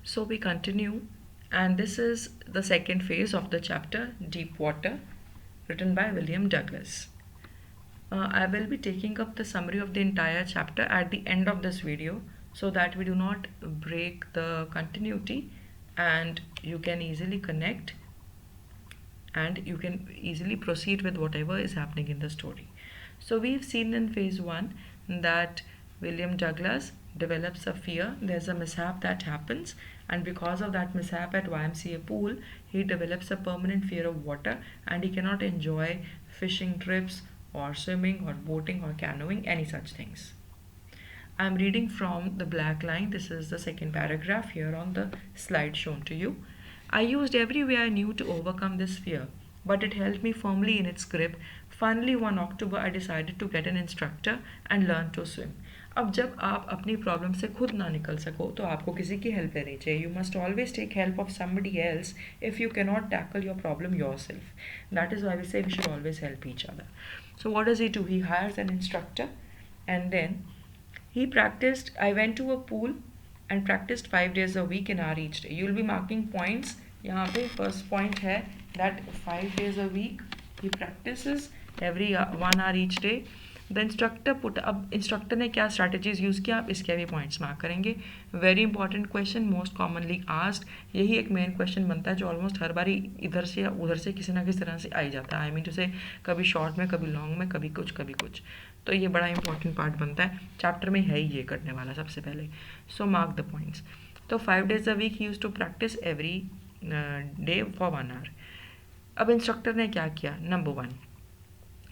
So we continue, and this is the second phase of the chapter Deep Water, written by William Douglas. I will be taking up the summary of the entire chapter at the end of this video so that we do not break the continuity and you can easily connect and you can easily proceed with whatever is happening in the story. So we've seen in phase 1 that William Douglas develops a fear. There's a mishap that happens, and because of that mishap at YMCA pool, he develops a permanent fear of water and he cannot enjoy fishing trips or swimming or boating or canoeing, any such things. I'm reading from the black line. This is the second paragraph here on the slide shown to you. I used every way I knew to overcome this fear, but it held me firmly in its grip. Finally, one October, I decided to get an instructor and learn to swim. अब जब आप अपनी problem से खुद ना निकल सको तो आपको किसी की हेल्प लेनी चाहिए. You must always take help of somebody else if you cannot tackle your problem yourself. That is why we say we should always help each other. So what does he do? He hires an instructor and then he practiced. I went to a pool and practiced 5 days a week in hour each day. You will be marking points. यहाँ पे first point है that 5 days a week he practices every 1 hour each day. The instructor put. अब instructor ने क्या strategies use किया, आप इसके भी पॉइंट्स मार्क करेंगे. Very important question, most commonly asked. यही एक मेन क्वेश्चन बनता है जो ऑलमोस्ट हर बारी इधर से या उधर से किसी ना किसी तरह से आ ही जाता है. आई मीन टू से कभी शॉर्ट में, कभी लॉन्ग में, कभी कुछ कभी कुछ. तो ये बड़ा इंपॉर्टेंट पार्ट बनता है चैप्टर में, है ही ये करने वाला सबसे पहले. So mark the points. तो 5 days a week he used to practise every day for 1 hour. अब इंस्ट्रक्टर ने क्या किया. Number 1,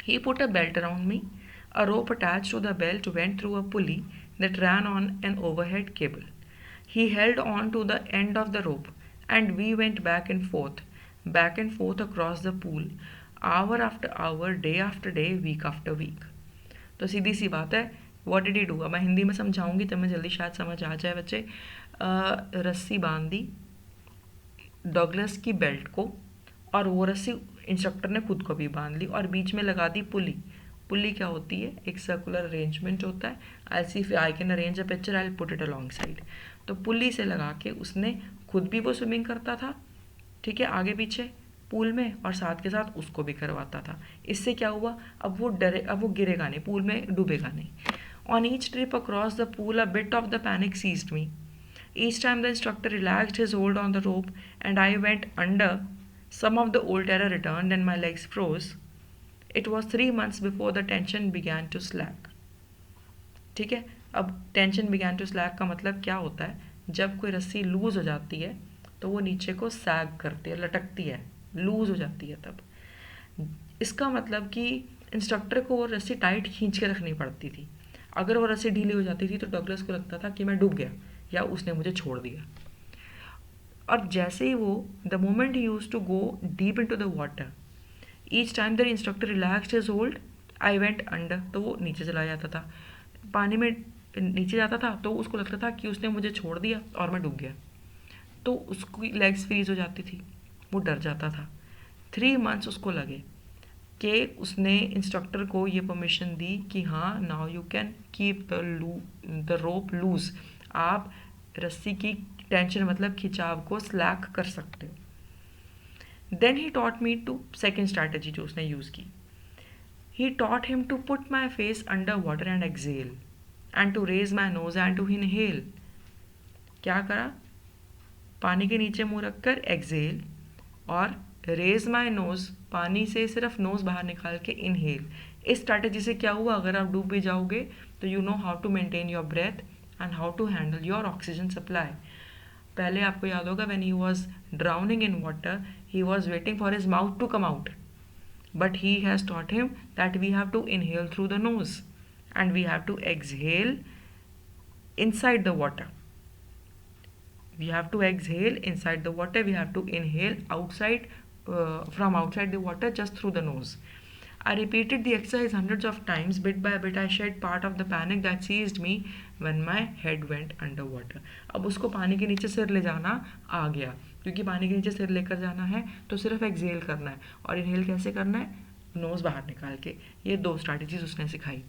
he put a belt around me. A rope attached to the belt went through a pulley that ran on an overhead cable. He held on to the end of the rope and we went back and forth across the pool, hour after hour, day after day, week after week. तो सीधी सी बात है, what did he do? अब मैं हिंदी में समझाऊंगी तो मैं जल्दी शायद समझ आ जाए बच्चे. रस्सी बांध दी डॉगलस की बेल्ट को और वो रस्सी इंस्ट्रक्टर ने खुद को भी बांध ली और बीच में लगा दी पुली. पुली क्या होती है, एक सर्कुलर अरेंजमेंट होता है. I see if I can arrange a picture, I put it alongside. तो पुली से लगा के उसने खुद भी वो स्विमिंग करता था, ठीक है, आगे पीछे पूल में, और साथ के साथ उसको भी करवाता था. इससे क्या हुआ, अब वो गिरेगा नहीं, पूल में डूबेगा नहीं. On each trip across the pool a bit of the panic seized me. Each time the instructor relaxed his hold on the rope and I went under. Some of the old terror returned and my legs froze. It was 3 months before the tension began to slack. ठीक है, अब tension began to slack का मतलब क्या होता है, जब कोई रस्सी लूज हो जाती है तो वो नीचे को सैग करती है, लटकती है, लूज हो जाती है. तब इसका मतलब कि इंस्ट्रक्टर को वो रस्सी टाइट खींच के रखनी पड़ती थी. अगर वो रस्सी ढीली हो जाती थी तो डगलस को लगता था कि मैं डूब गया या उसने मुझे छोड़ दिया. और जैसे ही वो the moment he used to go deep into the water, each time the instructor relaxed his hold, I went under. तो वो नीचे चला जाता था, पानी में नीचे जाता था तो उसको लगता था कि उसने मुझे छोड़ दिया और मैं डूब गया. तो उसकी लेग्स फ्रीज हो जाती थी, वो डर जाता था. 3 months उसको लगे कि उसने इंस्ट्रक्टर को ये परमिशन दी कि हाँ, now you can keep the rope loose. आप रस्सी की टेंशन मतलब खिंचाव को स्लैक कर सकते हो. Then he taught me two, second strategy जो उसने यूज़ की, he taught him to put my face under water and exhale and to raise my nose and to inhale. क्या करा, पानी के नीचे मुंह रखकर एक्सेल और रेज माई नोज, पानी से सिर्फ नोज बाहर निकाल के इनहेल. इस स्ट्रैटेजी से क्या हुआ, अगर आप डूब भी जाओगे तो you know how to maintain your breath and how to handle your oxygen supply. पहले आपको याद होगा when he was drowning in water, he was waiting for his mouth to come out. But he has taught him that we have to inhale through the nose and we have to exhale inside the water. We have to exhale inside the water, we have to inhale outside, from outside the water just through the nose. I repeated the exercise hundreds of times. Bit by bit I shed part of the panic that seized me when my head went underwater. अब उसको पानी के नीचे सिर ले जाना आ गया, क्योंकि पानी के नीचे सिर लेकर जाना है तो सिर्फ एक्सेल करना है. और इनहेल कैसे करना है, नोज बाहर निकाल के. ये 2 स्ट्रैटेजीज उसने सिखाई.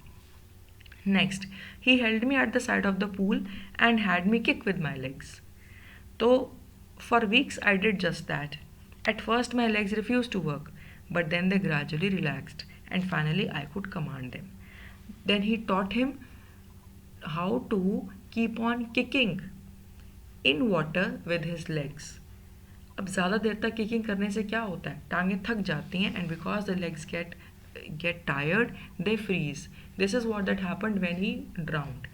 Next, he held me at the side of the pool and had me kick with my legs. So, for weeks, I did just that. At first, my legs refused to work, but then they gradually relaxed, and finally, I could command them. Then he taught him how to keep on kicking in water with his legs. अब ज़्यादा देर तक kicking करने से क्या होता है, टांगें थक जाती हैं, and because the legs get tired, they freeze. This is what that happened when he drowned.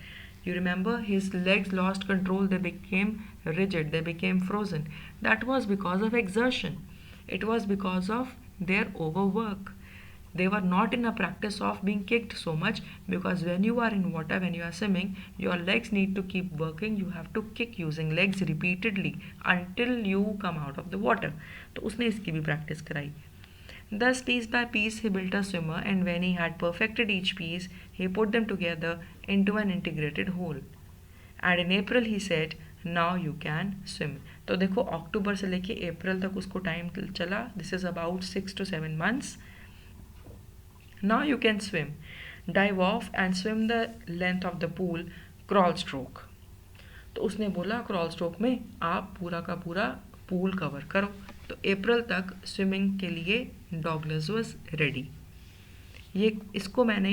You remember, his legs lost control, they became rigid, they became frozen. That was because of exertion. It was because of their overwork. They were not in a practice of being kicked so much, because when you are in water, when you are swimming, your legs need to keep working. You have to kick using legs repeatedly until you come out of the water. तो उसने इसकी भी practice कराई. Thus, piece by piece, he built a swimmer, and when he had perfected each piece, he put them together into an integrated whole. And in April, he said, now you can swim. तो देखो, अक्टूबर से लेके अप्रैल तक उसको time चला. This is about 6 to 7 months. Now you can swim. Dive off and swim the length of the pool, crawl stroke. तो उसने बोला क्रॉल स्ट्रोक में आप पूरा का पूरा पूल कवर करो. तो अप्रैल तक स्विमिंग के लिए डॉगलस वाज रेडी. ये इसको मैंने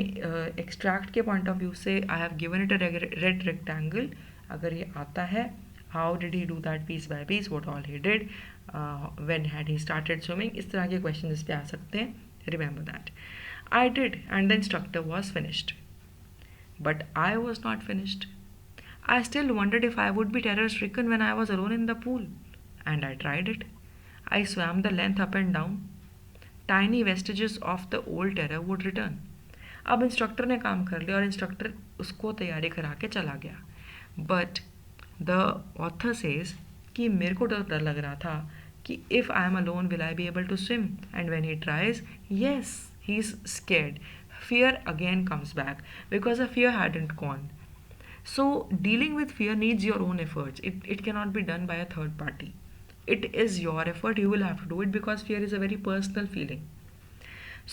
एक्सट्रैक्ट के पॉइंट ऑफ व्यू से I have given it a red rectangle. अगर ये आता है, how did he do that piece by piece, what all he did, when had he started swimming, इस तरह के क्वेश्चन इस पे आ सकते हैं. Remember that. I did, and the instructor was finished. But I was not finished. I still wondered if I would be terror stricken when I was alone in the pool. And I tried it. I swam the length up and down. Tiny vestiges of the old terror would return. अब instructor ने काम कर लिया और instructor उसको तैयारी करा के चला गया. बट द ऑथर सेज कि मेरे को डर लग रहा था कि if I am alone will I be able to swim. And when he tries, yes, he's scared. Fear again comes back because the fear hadn't gone. So dealing with fear needs your own efforts. It cannot be done by a third party. It is your effort. You will have to do it because fear is a very personal feeling.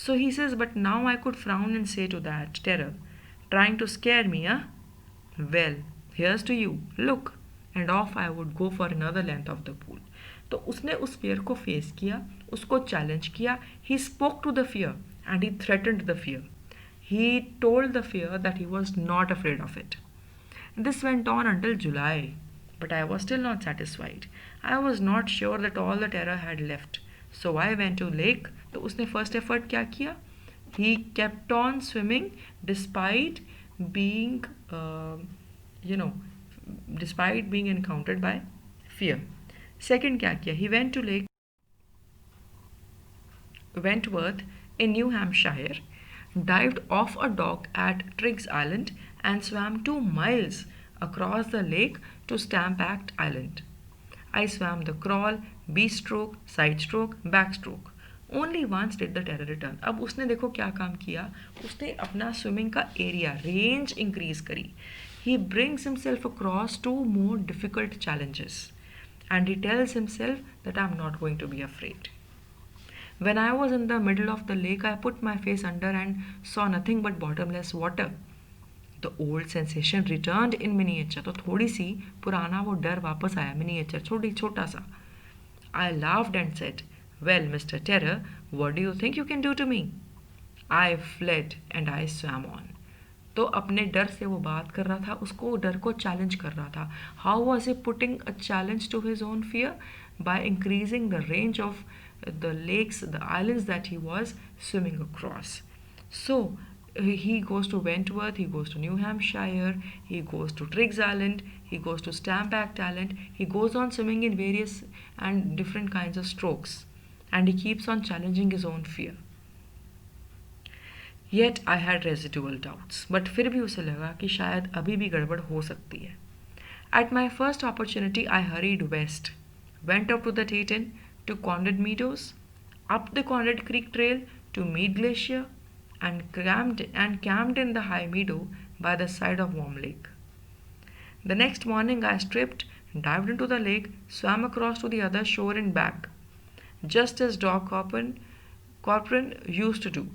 So he says, but now I could frown and say to that terror, trying to scare me, huh? Well, here's to you. Look. And off I would go for another length of the pool. तो उसने उस fear को face किया, उसको challenge किया. He spoke to the fear. And he threatened the fear. He told the fear that he was not afraid of it. This went on until July, but I was still not satisfied. I was not sure that all the terror had left. So I went to lake. तो उसने first effort क्या किया? He kept on swimming despite being, despite being encountered by fear. Second क्या किया? He went to Lake Wentworth in New Hampshire, dived off a dock at Triggs Island, and swam 2 miles across the lake to Stampact Island. I swam the crawl, B-stroke, side stroke, backstroke. Only once did the terror return. अब उसने देखो क्या काम किया, उसने अपना swimming का area, range increase करी. He brings himself across 2 more difficult challenges, and he tells himself that I'm not going to be afraid. When I was in the middle of the lake, I put my face under and saw nothing but bottomless water. The old sensation returned in miniature. तो थोड़ी सी पुराना वो डर वापस आया, miniature, छोटा सा. I laughed and said, well, Mr. Terror, what do you think you can do to me? I fled and I swam on. तो अपने डर से वो बात कर रहा था, उसको डर को चैलेंज कर रहा था. How was he putting a challenge to his own fear? By increasing the range of the lakes, the islands that he was swimming across. So he goes to Wentworth, he goes to New Hampshire, he goes to Triggs Island, he goes to Stampact Island. He goes on swimming in various and different kinds of strokes, and he keeps on challenging his own fear. Yet I had residual doubts, but फिर भी उसे लगा कि शायद अभी भी गड़बड़ हो सकती है. At my first opportunity, I hurried west, went up to the Teton, to Conrad Meadows, up the Conrad Creek Trail to Mead Glacier, and camped in the high meadow by the side of Warm Lake. The next morning I stripped, dived into the lake, swam across to the other shore and back, just as Doc Corcoran used to do.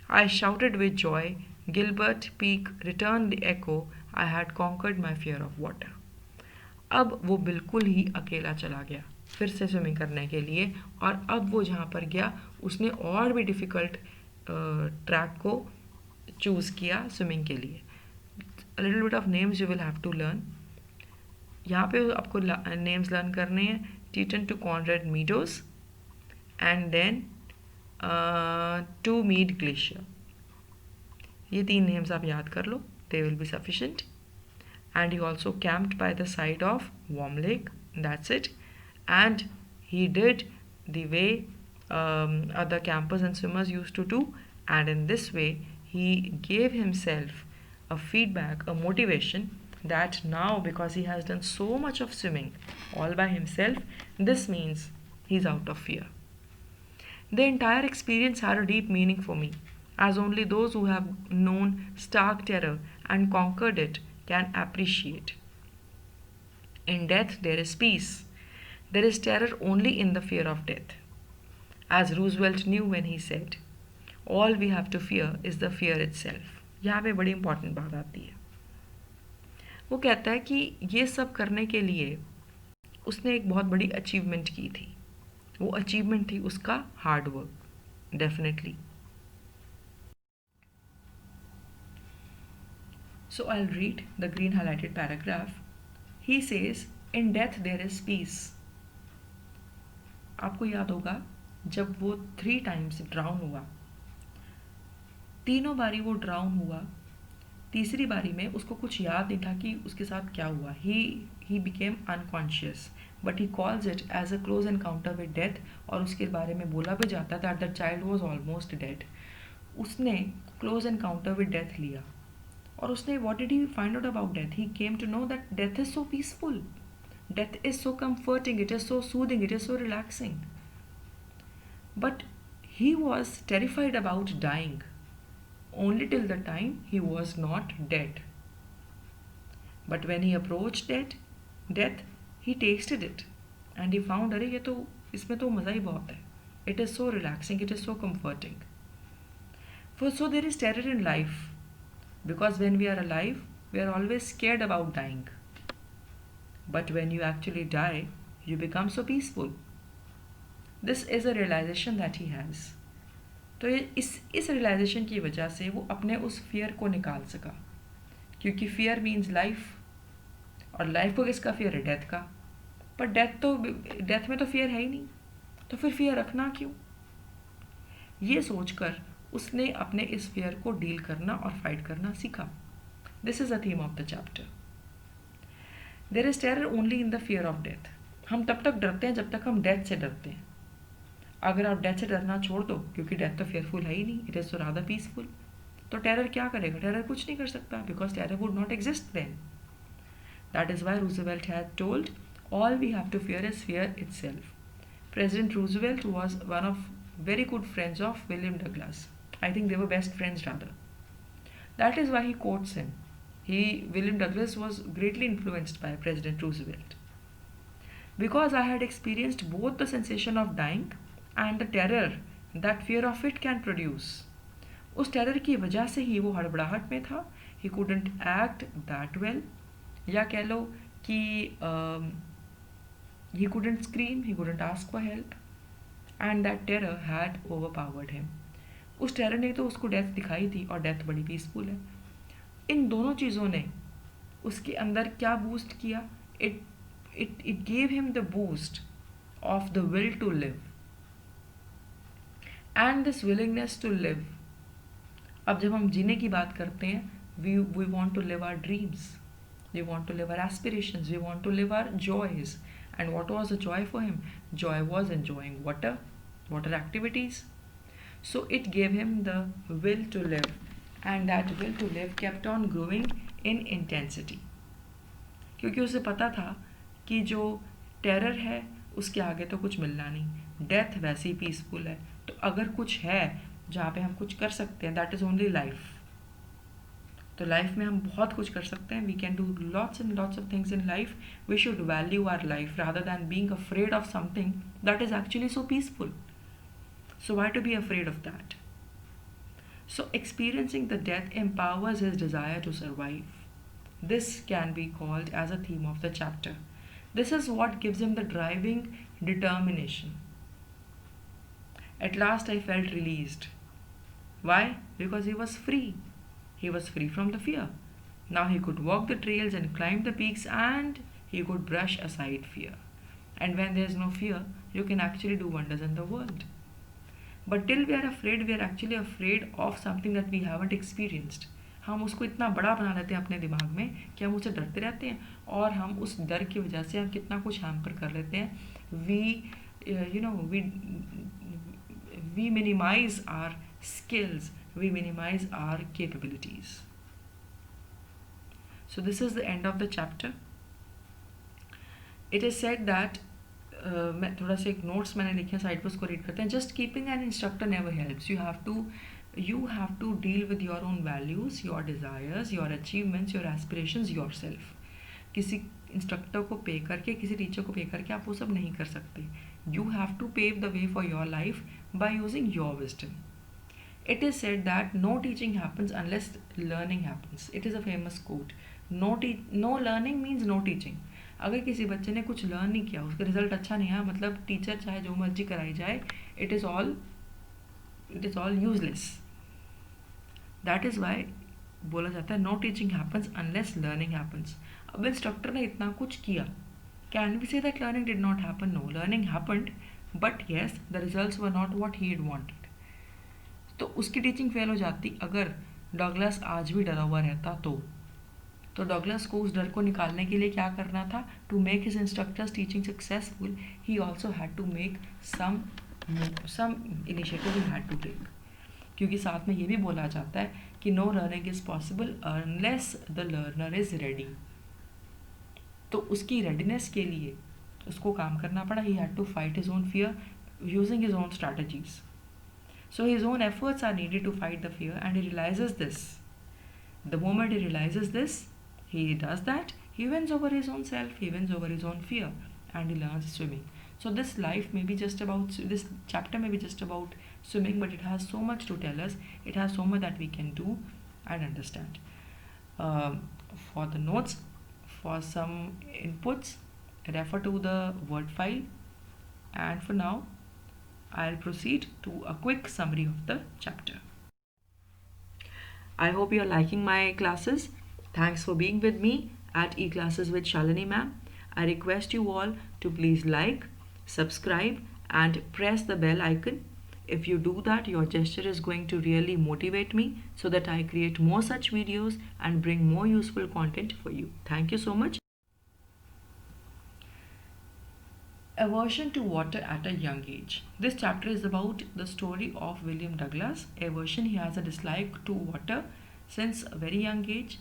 I shouted with joy. Gilbert Peak returned the echo. I had conquered my fear of water. अब वो बिल्कुल ही अकेला चला गया फिर से swimming करने के लिए, और अब वो जहाँ पर गया उसने और भी डिफ़िकल्ट ट्रैक को चूज़ किया स्विमिंग के लिए. A little bit of names you will have to learn. यहाँ पे आपको नेम्स लर्न करने हैं. Teton to Conrad Meadows and then to Mead Glacier. ये 3 नेम्स आप याद कर लो, they will be sufficient. And he also camped by the side of Warm Lake. That's it. And he did the way other campers and swimmers used to do. And in this way, he gave himself a feedback, a motivation that now, because he has done so much of swimming all by himself, this means he's out of fear. The entire experience had a deep meaning for me, as only those who have known stark terror and conquered it can appreciate. In death, there is peace. There is terror only in the fear of death. As Roosevelt knew when he said, all we have to fear is the fear itself. यहाँ पे बड़ी important बात आती है. वो कहता है कि ये सब करने के लिए उसने एक बहुत बड़ी अचीवमेंट की थी. वो अचीवमेंट थी उसका hard work. Definitely. So I'll read the green highlighted paragraph. He says, in death there is peace. आपको याद होगा जब वो 3 times ड्राउन हुआ, तीनों बारी वो ड्राउन हुआ. तीसरी बारी में उसको कुछ याद नहीं था कि उसके साथ क्या हुआ. He became unconscious, but he calls it as a close encounter with death. और उसके बारे में बोला भी जाता that the child was almost dead. उसने क्लोज एनकाउंटर विद डेथ लिया. और उसने what did he find out about death? He came to know that death is so peaceful. Death is so comforting. It is so soothing. It is so relaxing. But he was terrified about dying only till the time he was not dead. But when he approached death, he tasted it and he found अरे ये तो इसमें तो मज़ा ही बहुत है. It is so relaxing. It is so comforting. So there is terror in life. Because when we are alive, we are always scared about dying. But when you actually die, you become so peaceful. This is a realization that he has. तो इस realization की वजह से वो अपने उस fear को निकाल सका. क्योंकि fear means life. और life को किसका fear है? Death का. पर death में तो fear है ही नहीं. तो फिर fear रखना क्यों? ये सोचकर उसने अपने इस फियर को डील करना और फाइट करना सीखा. This is a theme of the chapter. There is terror only in the fear of death. हम तब तक डरते हैं जब तक हम डेथ से डरते हैं. अगर आप डेथ से डरना छोड़ दो, क्योंकि डेथ तो फियरफुल है ही नहीं, इट इज तो रादर पीसफुल, तो टेरर क्या करेगा? टेरर कुछ नहीं कर सकता, because terror would not exist then. That is why Roosevelt had told all we have to fear is fear itself. President Roosevelt was one of very good friends of William Douglas. I think they were best friends rather. That is why he quotes him. William Douglas was greatly influenced by President Roosevelt. Because I had experienced both the sensation of dying and the terror that fear of it can produce. उस terror की वजह से ही वो हड़बड़ाहट में था. He couldn't act that well. या कह लो कि he couldn't scream, he couldn't ask for help. And that terror had overpowered him. उस टेरर ने तो उसको डेथ दिखाई थी, और डेथ बड़ी पीसफुल है. इन दोनों चीज़ों ने उसके अंदर क्या बूस्ट किया? It gave him the boost of the will to live and this willingness to live. अब जब हम जीने की बात करते हैं, we want to live our dreams, we want to live our aspirations, we want to live our joys. And what was the joy for him? Joy was enjoying water activities. So it gave him the will to live, and that will to live kept on growing in intensity. क्योंकि उसे पता था कि जो terror है उसके आगे तो कुछ मिलना नहीं. डेथ वैसे ही पीसफुल है. तो अगर कुछ है जहाँ पे हम कुछ कर सकते हैं, दैट इज़ ओनली लाइफ. तो लाइफ में हम बहुत कुछ कर सकते हैं. We can do lots and lots of things in life. We should value our life rather than being afraid of something that is actually so peaceful. So why to be afraid of that? So experiencing the death empowers his desire to survive. This can be called as a theme of the chapter. This is what gives him the driving determination. At last I felt released. Why? Because he was free. He was free from the fear. Now he could walk the trails and climb the peaks, and he could brush aside fear. And when there is no fear, you can actually do wonders in the world. But till we are actually afraid of something that we haven't experienced. हम उसको इतना बड़ा बना लेते हैं अपने दिमाग में कि हम उससे डरते रहते हैं, और हम उस डर की वजह से हम कितना कुछ हैम्पर कर लेते हैं. We minimize our skills, we minimize our capabilities. So this is the end of the chapter. It is said that मैं थोड़ा सा एक नोट्स मैंने लिखे हैं साइड पर, उसको रीड करते हैं. Just keeping an instructor never helps. You have to deal with your own values, your desires, your achievements, your aspirations yourself. किसी इंस्ट्रक्टर को पे करके, किसी टीचर को पे करके आप वो सब नहीं कर सकते. You have to pave the way for your life by using your wisdom. It is said that no teaching happens unless learning happens. It is a famous quote. No learning means no teaching. अगर किसी बच्चे ने कुछ learn नहीं किया, उसका result अच्छा नहीं आया, मतलब टीचर चाहे जो मर्जी कराई जाए, it is all useless. That is why बोला जाता है no teaching happens unless learning happens. अब इंस्ट्रक्टर ने इतना कुछ किया, can we say that learning did not happen? No, learning happened, but yes the results were not what he had wanted. तो उसकी टीचिंग फेल हो जाती अगर डगलस आज भी डरा हुआ रहता तो डगलस को उस डर को निकालने के लिए क्या करना था? To make his instructors teaching successful, he also had to make some initiative he had to take. क्योंकि साथ में ये भी बोला जाता है कि no learning is possible unless the learner is ready. तो उसकी रेडीनेस के लिए उसको काम करना पड़ा. He had to fight his own fear using his own strategies. So his own efforts are needed to fight the fear, and he realizes this. The moment he realizes this, he does that. He wins over his own self, he wins over his own fear, and he learns swimming. So this chapter may be just about swimming, but it has so much to tell us. It has so much that we can do and understand. For the notes, for some inputs, refer to the word file. And for now, I'll proceed to a quick summary of the chapter. I hope you're liking my classes. Thanks for being with me at eClasses with Shalini ma'am. I request you all to please like, subscribe, and press the bell icon. If you do that, your gesture is going to really motivate me so that I create more such videos and bring more useful content for you. Thank you so much. Aversion to water at a young age. This chapter is about the story of William Douglas. Aversion, he has a dislike to water since a very young age.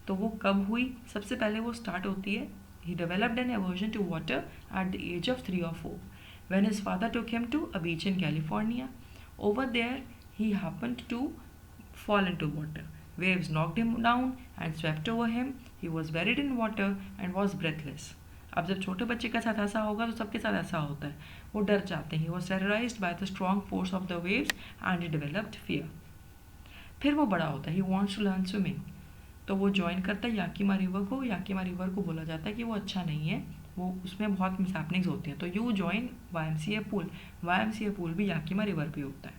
तो वो कब हुई? सबसे पहले वो start होती है, he developed an aversion to water at the age of 3 or 4 when his father took him to a beach in California. Over there, he happened to fall into water. Waves knocked him down and swept over him. He was buried in water and was breathless. अब जब छोटे बच्चे के साथ ऐसा होगा तो सबके साथ ऐसा होता है, वो डर जाते हैं. He was terrorised by the strong force of the waves and he developed fear. फिर वो बड़ा होता है, he wants to learn swimming. तो वो ज्वाइन करता है याकीमा रिवर को. याकीमा रिवर को बोला जाता है कि वो अच्छा नहीं है, वो उसमें बहुत मिसहैपनिंग्स होती हैं. तो you join YMCA pool. YMCA pool भी याकीमा रिवर पे होता है.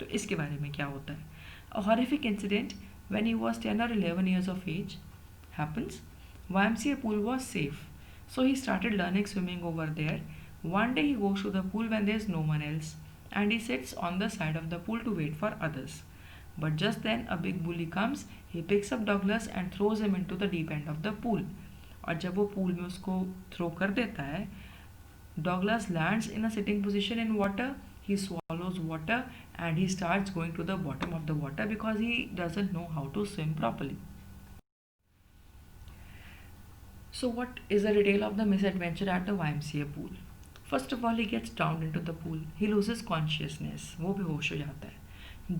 तो इसके बारे में क्या होता है? A horrific incident when he was 10 or 11 years of age happens. YMCA pool was safe. So he started learning swimming over there. One day he goes to the pool when there's no one else, and he sits on the side of the pool to wait for others. But just then a big bully comes. He picks up Douglas and throws him into the deep end of the pool. और जब वो pool में उसको throw कर देता है, Douglas lands in a sitting position in water. He swallows water and he starts going to the bottom of the water because he doesn't know how to swim properly. So what is the detail of the misadventure at the YMCA pool? First of all, he gets drowned into the pool. He loses consciousness. वो बेहोश हो जाता है.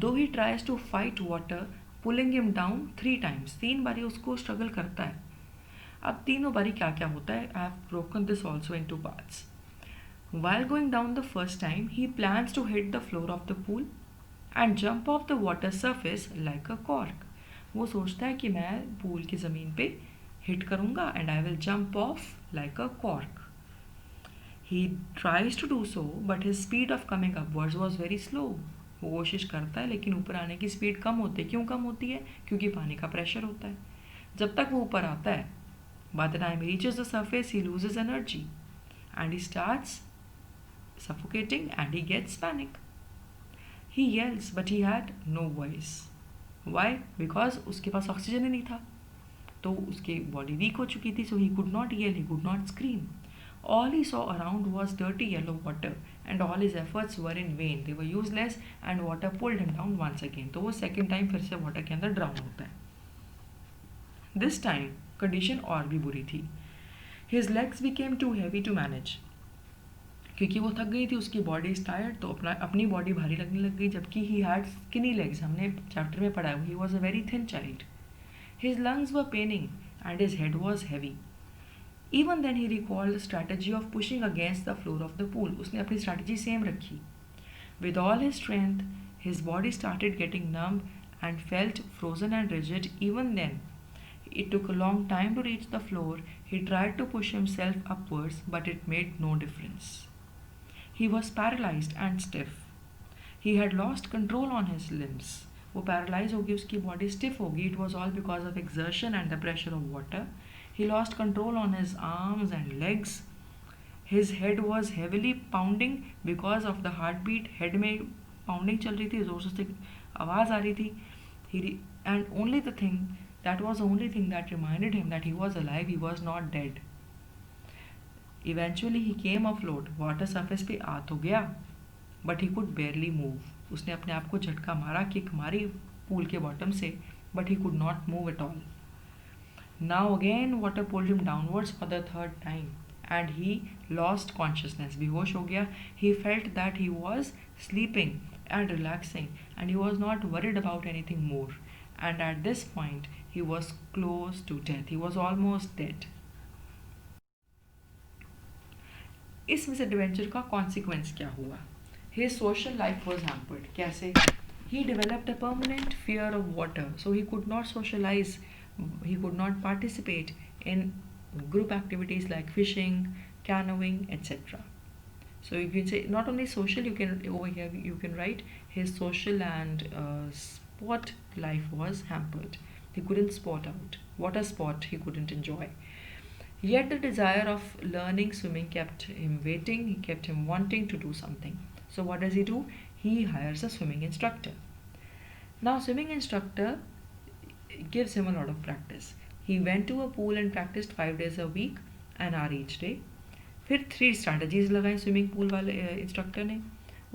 Though he tries to fight water, pulling him down 3 times. 3 बारी उसको struggle करता है. अब तीनों बारी क्या क्या होता है? I have broken this also into parts. While going down the first time, he plans to hit the floor of the pool and jump off the water surface like a cork. वो सोचता है कि मैं pool की ज़मीन पे hit करूँगा and I will jump of like a cork. He tries to do so, but his speed of coming upwards was very slow. वो कोशिश करता है लेकिन ऊपर आने की स्पीड कम होती है. क्यों कम होती है? क्योंकि पानी का प्रेशर होता है. जब तक वो ऊपर आता है, by the time he reaches the surface, he loses energy and he starts suffocating and he gets panic. He yells, but he had no voice. Why? Because उसके पास ऑक्सीजन ही नहीं था, तो उसकी बॉडी वीक हो चुकी थी. So he could not yell, he could not scream. All he saw around was dirty yellow water, and all his efforts were in vain. They were useless, and water pulled him down once again. तो वो second time फिर से water के अंदर drown होता है. This time condition और भी बुरी थी. His legs became too heavy to manage. क्योंकि वो थक गई थी, उसकी बॉडी इज टायर्ड, तो अपनी बॉडी भारी लगने लग गई. जबकि ही हैड स्किनी लेग्स, हमने चैप्टर में पढ़ा है, he was a very thin child. His lungs were paining and his head was heavy. Even then he recalled the strategy of pushing against the floor of the pool. उसने अपनी strategy same रखी. With all his strength his body started getting numb and felt frozen and rigid. Even then it took a long time to reach the floor. He tried to push himself upwards, but it made no difference. He was paralyzed and stiff. He had lost control on his limbs. वो paralyze होगी, उसकी body stiff होगी. It was all because of exertion and the pressure of water. He lost control on his arms and legs. His head was heavily pounding because of the heartbeat. Head में pounding चल रही थी, जोर से आवाज़ आ रही थी. And only the thing that was the only thing that reminded him that he was alive, he was not dead. Eventually he came afloat. Water surface पे आ तो गया, but he could barely move. उसने अपने आप को झटका मारा, kick मारी पूल के बॉटम से, but he could not move at all. Now again water pulled him downwards for the third time and he lost consciousness. बेहोश हो गया. He felt that he was sleeping and relaxing and he was not worried about anything more. And at this point he was close to death. He was almost dead. इस misadventure का consequence क्या हुआ? His social life was hampered. कैसे? He developed a permanent fear of water, so he could not socialize. He could not participate in group activities like fishing, canoeing, etc. So you can say not only social. You can over here you can write his social and sport life was hampered. He couldn't sport out. Water sport he couldn't enjoy. Yet the desire of learning swimming kept him waiting. He kept him wanting to do something. So what does he do? He hires a swimming instructor. Now swimming instructor gives him a lot of practice. He went to a pool and practiced 5 days a week, an hour each day. फिर 3 strategies लगाई swimming pool वाले instructor ने.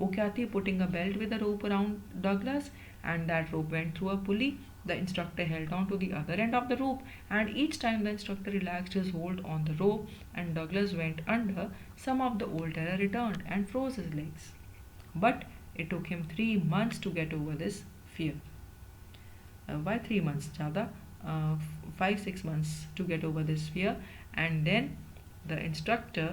वो क्या थी? Putting a belt with a rope around Douglas, and that rope went through a pulley. The instructor held on to the other end of the rope, and each time the instructor relaxed his hold on the rope and Douglas went under, some of the old terror returned and froze his legs. But it took him 3 months to get over this fear. Why 3 months? ज़्यादा 5-6 months to get over this fear. And then the instructor,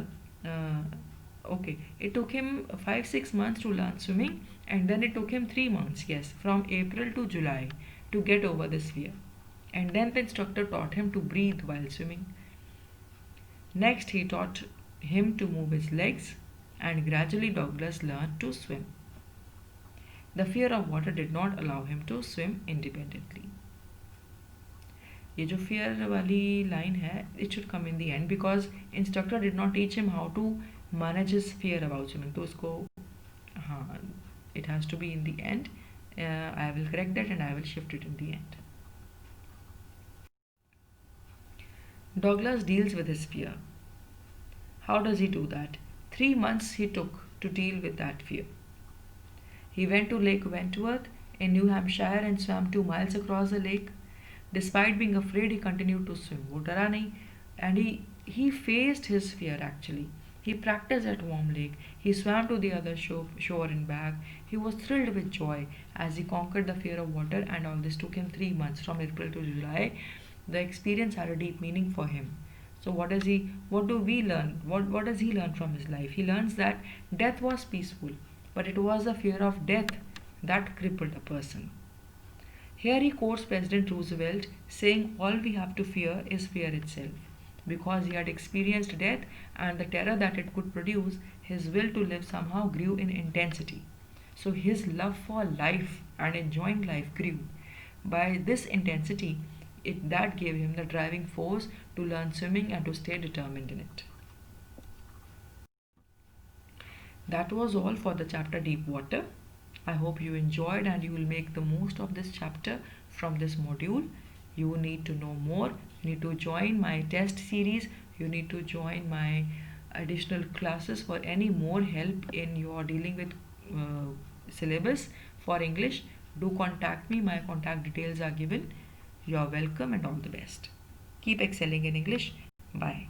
it took him 5-6 months to learn swimming, and then it took him 3 months, yes, from April to July to get over this fear. And then the instructor taught him to breathe while swimming. Next he taught him to move his legs, and gradually Douglas learned to swim. The fear of water did not allow him to swim independently. ये जो fear वाली line है, it should come in the end because instructor did not teach him how to manage his fear about swimming. तो उसको it has to be in the end. I will correct that and I will shift it in the end. Douglas deals with his fear. How does he do that? 3 months he took to deal with that fear. He went to Lake Wentworth in New Hampshire and swam 2 miles across the lake. Despite being afraid, he continued to swim. वो डरा नहीं, and he faced his fear actually. He practiced at Warm Lake. He swam to the other shore and back. He was thrilled with joy as he conquered the fear of water, and all this took him 3 months from April to July. The experience had a deep meaning for him. So what do we learn? What does he learn from his life? He learns that death was peaceful, but it was the fear of death that crippled a person. Here he quotes President Roosevelt saying, all we have to fear is fear itself. Because he had experienced death and the terror that it could produce, his will to live somehow grew in intensity. So his love for life and enjoying life grew. By this intensity, that gave him the driving force to learn swimming and to stay determined in it. That was all for the chapter Deep Water. I hope you enjoyed and you will make the most of this chapter from this module. You need to know more. You need to join my test series. You need to join my additional classes for any more help in your dealing with syllabus for English. Do contact me. My contact details are given. You are welcome and all the best. Keep excelling in English. Bye.